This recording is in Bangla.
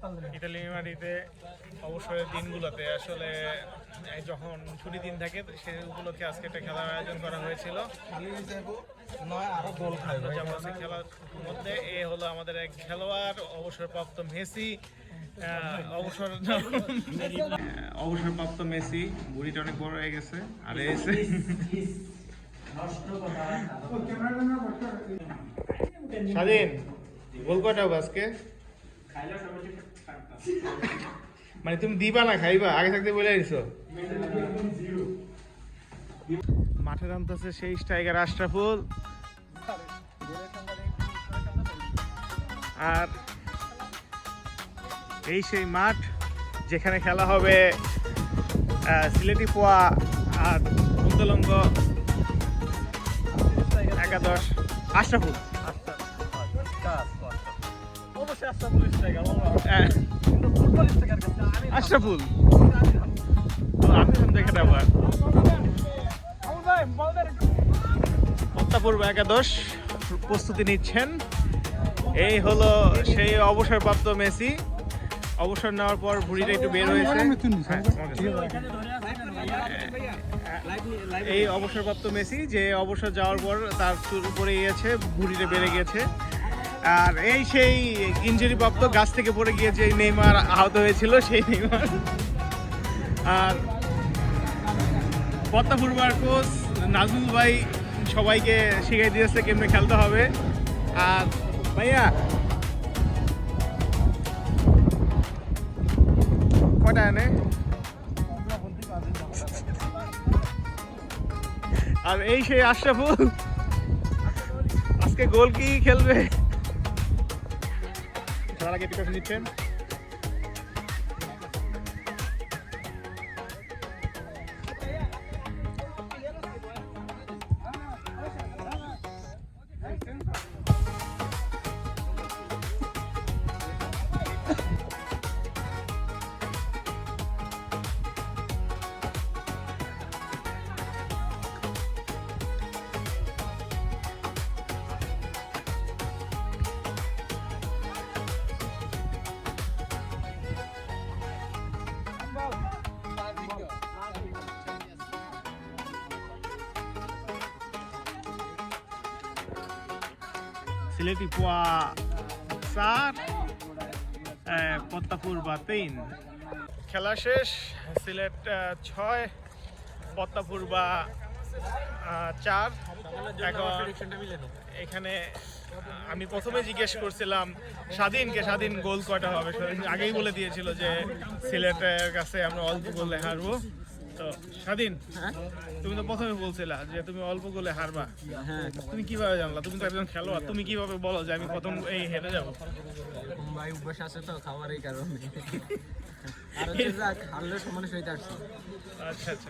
ইতালির মাটিতে অবসরের দিনগুলোতে আসলে যখন ছুটি দিন থাকে সেই উপলক্ষে আজকে একটা খেলার আয়োজন করা হয়েছিল। খেলার মধ্যে এ হলো আমাদের এক খেলোয়াড় অবসরপ্রাপ্ত মেসি। অবসরপ্রাপ্ত মেসি বুড়িটা অনেক বড় হয়ে গেছে আর এসে স্বাধীন গোল কয়টা হবে আজকে? মানে তুমি দিবা না খাইবা আগে থাকতে বলে দিছো। মাঠে নামতেছে সেই স্ট্রাইকার আশরাফুল আর এই সেই মাঠ যেখানে খেলা হবে সিলেটি পোয়া আর উত্তলঙ্গ একাদশ। আশরাফুল আশরাফুল আমি দেখে আবার পদ্মাপুর একাদশ প্রস্তুতি নিচ্ছেন। এই হলো সেই অবসরপ্রাপ্ত মেসি। অবসর নেওয়ার পর ভুঁড়িটা একটু বের হয়েছে। এই অবসরপ্রাপ্ত মেসি যে অবসর যাওয়ার পর তার চুল পড়ে গিয়েছে, ভুঁড়িটা বেড়ে গেছে। আর এই সেই ইনজুরি প্রাপ্ত গাছ থেকে পড়ে গিয়ে যে নেইমার আহত হয়েছিল সেই নেইমার। আর পদ্মাপুরবার কোচ নাজমুল ভাই সবাইকে শিখিয়ে দিয়েছে কেমনে খেলতে হবে। আর ভাইয়া কটা এনে আর এই সেই আশরাফুল আজকে গোল কি খেলবে তার আগে প্রিপারেশন নিচ্ছেন। সিলেটি পোয়া 4 পদ্মাপুর বা 3। খেলা শেষ। সিলেট 6 পদ্মাপুর বা 4। এখন এখানে আমি প্রথমে জিজ্ঞেস করছিলাম স্বাধীন গোল কয়টা হবে। আগেই বলে দিয়েছিল যে সিলেটের কাছে আমরা অল্প গোলে হারবো। তো স্বাধীন তুমি তো প্রথমে বলছিলা যে তুমি অল্প গোলে হারবা। তুমি কিভাবে জানলা? তুমি তো একজন খেলোয়াড়, তুমি কিভাবে বলো যে আমি প্রথম এই হেরে যাবো? ভাই অভ্যাস আছে তো খাওয়ার এই কারণে। আর হারলে সমানে সহিত আসছে। আচ্ছা আচ্ছা।